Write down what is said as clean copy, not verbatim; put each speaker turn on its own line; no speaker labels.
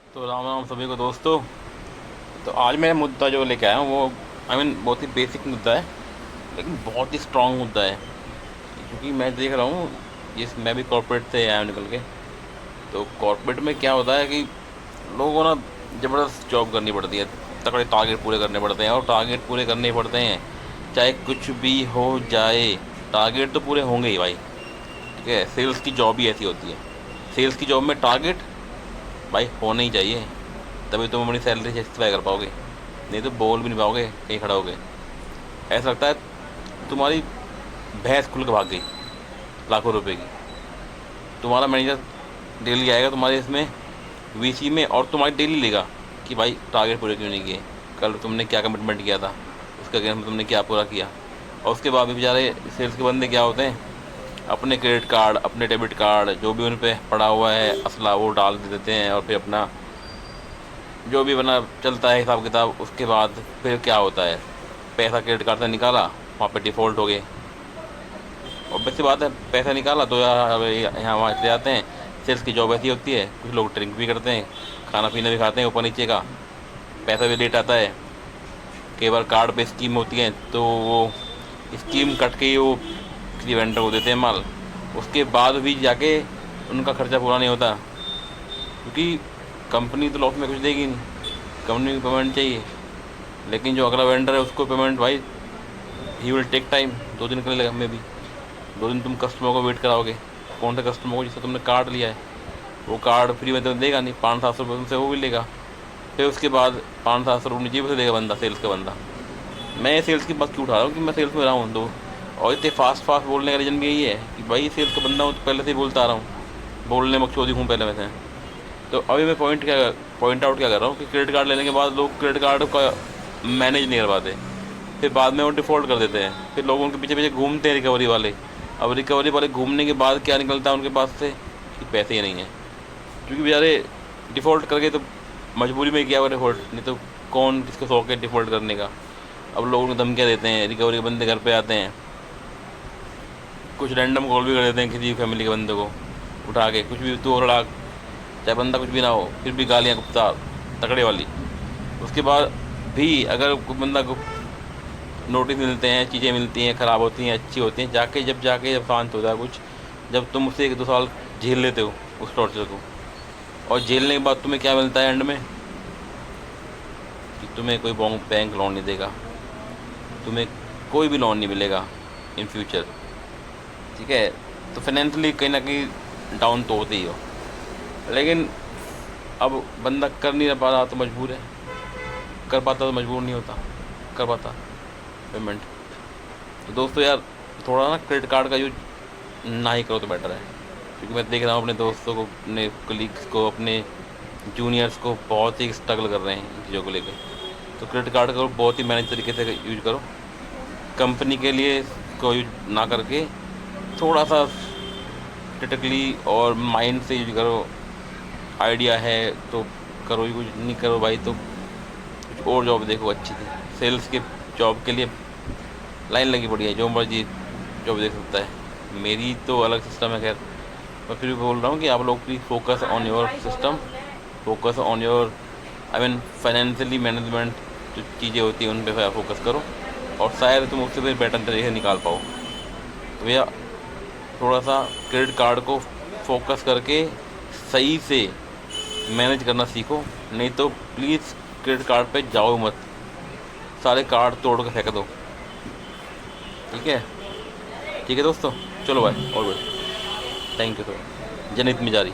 तो राम राम सभी को दोस्तों। तो आज मैं मुद्दा जो लेके आया हूँ वो बहुत ही बेसिक मुद्दा है, लेकिन बहुत ही स्ट्रांग मुद्दा है। क्योंकि मैं देख रहा हूँ, ये मैं भी कॉर्पोरेट से आया हूँ निकल के। तो कॉर्पोरेट में क्या होता है कि लोगों को ना ज़बरदस्त जॉब करनी पड़ती है, तगड़े टारगेट पूरे करने पड़ते हैं, और टारगेट पूरे करने ही पड़ते हैं चाहे कुछ भी हो जाए। टारगेट तो पूरे होंगे ही भाई। ठीक है, सेल्स की जॉब ही ऐसी होती है। सेल्स की जॉब में टारगेट भाई होना ही चाहिए, तभी तुम अपनी सैलरी जस्टिफाई कर पाओगे। नहीं तो बोल भी नहीं पाओगे कहीं खड़ा होगे। ऐसा लगता है तुम्हारी भैंस खुल के भाग गई लाखों रुपए की। तुम्हारा मैनेजर डेली आएगा तुम्हारे इसमें वीसी में, और तुम्हारी डेली लेगा कि भाई टारगेट पूरे क्यों नहीं किए, कल तुमने क्या कमिटमेंट किया था, उसके अगेंस्ट में तुमने क्या पूरा किया। और उसके बाद भी बेचारे सेल्स के बंदे क्या होते हैं, अपने क्रेडिट कार्ड, अपने डेबिट कार्ड, जो भी उन पर पड़ा हुआ है असला वो डाल देते हैं, और फिर अपना जो भी बना चलता है हिसाब किताब। उसके बाद फिर क्या होता है, पैसा क्रेडिट कार्ड से निकाला, वहाँ पे डिफ़ॉल्ट हो गए। ऑब्वियस सी बात है, पैसा निकाला तो यार यहाँ वहाँ चले जाते हैं। सेल्स की जॉब ऐसी होती है, कुछ लोग ड्रिंक भी करते हैं, खाना पीना भी खाते हैं ऊपर नीचे का, पैसा भी लेट आता है। कई बार कार्ड पे स्कीम होती है तो वो स्कीम कट के ही वो किसी वेंडर को देते हैं माल। उसके बाद भी जाके उनका खर्चा पूरा नहीं होता, क्योंकि कंपनी तो लॉस में कुछ देगी नहीं, कंपनी को पेमेंट चाहिए। लेकिन जो अगला वेंडर है उसको पेमेंट भाई, ही विल टेक टाइम, 2 दिन के लिए में भी 2 दिन तुम कस्टमर को वेट कराओगे। कौन सा कस्टमर को जिससे तुमने कार्ड लिया है, वो कार्ड फ्री में तो देगा नहीं, 500-700 रुपये तुमसे वो भी लेगा। फिर उसके बाद 500-700 रुपये जेब से देगा बंदा, सेल्स का बंदा। मैं सेल्स की बात क्यों उठा रहा हूँ कि मैं सेल्स में रहा हूँ तो, और इतने फास्ट फास्ट बोलने का रीज़न भी यही है कि भाई सेल्स का बंदा हूँ तो पहले से ही बोलता आ रहा हूँ, बोलने में चौधरी हूँ पहले में से। तो अभी मैं पॉइंट आउट क्या कर रहा हूँ कि क्रेडिट कार्ड लेने के बाद लोग क्रेडिट कार्ड का मैनेज नहीं कर पाते, फिर बाद में वो डिफ़ॉल्ट कर देते हैं, फिर लोग उनके पीछे पीछे घूमते हैं रिकवरी वाले। अब रिकवरी वाले घूमने के बाद क्या निकलता है उनके पास से कि पैसे ही नहीं हैं, क्योंकि बेचारे डिफ़ॉल्ट करके तो मजबूरी में किया हुआ डिफ़ॉल्ट, नहीं तो कौन किसको शौक है डिफ़ॉल्ट करने का। अब लोगों को धमकियाँ देते हैं, रिकवरी के बंदे घर पे आते हैं, कुछ रैंडम कॉल भी कर देते हैं किसी फैमिली के बंदे को उठा के, कुछ भी तू और लड़ा, चाहे बंदा कुछ भी ना हो फिर भी गालियाँ गुप्ता तगड़े वाली। उसके बाद भी अगर कोई बंदा को नोटिस मिलते हैं, चीज़ें मिलती हैं, ख़राब होती हैं, अच्छी होती हैं, जब शांत होता है कुछ, जब तुम उससे 1-2 साल झेल लेते हो उस टॉर्चर को, और झेलने के बाद तुम्हें क्या मिलता है एंड में, कि तुम्हें कोई बैंक लोन नहीं देगा, तुम्हें कोई भी लोन नहीं मिलेगा इन फ्यूचर। ठीक है, तो फाइनेंशियली कहीं ना कहीं डाउन तो होते ही हो। लेकिन अब बंदा कर नहीं पा रहा तो मजबूर है, कर पाता तो मजबूर नहीं होता, कर पाता पेमेंट। तो दोस्तों यार, थोड़ा ना क्रेडिट कार्ड का यूज ना ही करो तो बेटर है, क्योंकि मैं देख रहा हूँ अपने दोस्तों को, अपने कलीग्स को, अपने जूनियर्स को बहुत ही स्ट्रगल कर रहे हैं इन चीज़ों को लेकर। तो क्रेडिट कार्ड को बहुत ही मैनेज तरीके से यूज करो, कंपनी के लिए को यूज ना करके थोड़ा सा क्रिटिकली और माइंड से यूज करो। आइडिया है तो करो ही, कुछ नहीं करो भाई तो कुछ और जॉब देखो अच्छी थी। सेल्स के जॉब के लिए लाइन लगी पड़ी है, जो मर्जी जॉब देख सकता है। मेरी तो अलग सिस्टम है, खैर मैं फिर भी बोल रहा हूँ कि आप लोग please focus on your system, focus on your financially management, जो चीज़ें होती हैं उन पर फोकस करो, और शायद तुम उससे भी बेटर तरीके से निकाल पाओ। तो भैया थोड़ा सा क्रेडिट कार्ड को फोकस करके सही से मैनेज करना सीखो, नहीं तो प्लीज़ क्रेडिट कार्ड पे जाओ मत, सारे कार्ड तोड़ के फेंक दो। ठीक है, ठीक है दोस्तों, चलो भाई, और थैंक यू सर, जनहित में जारी।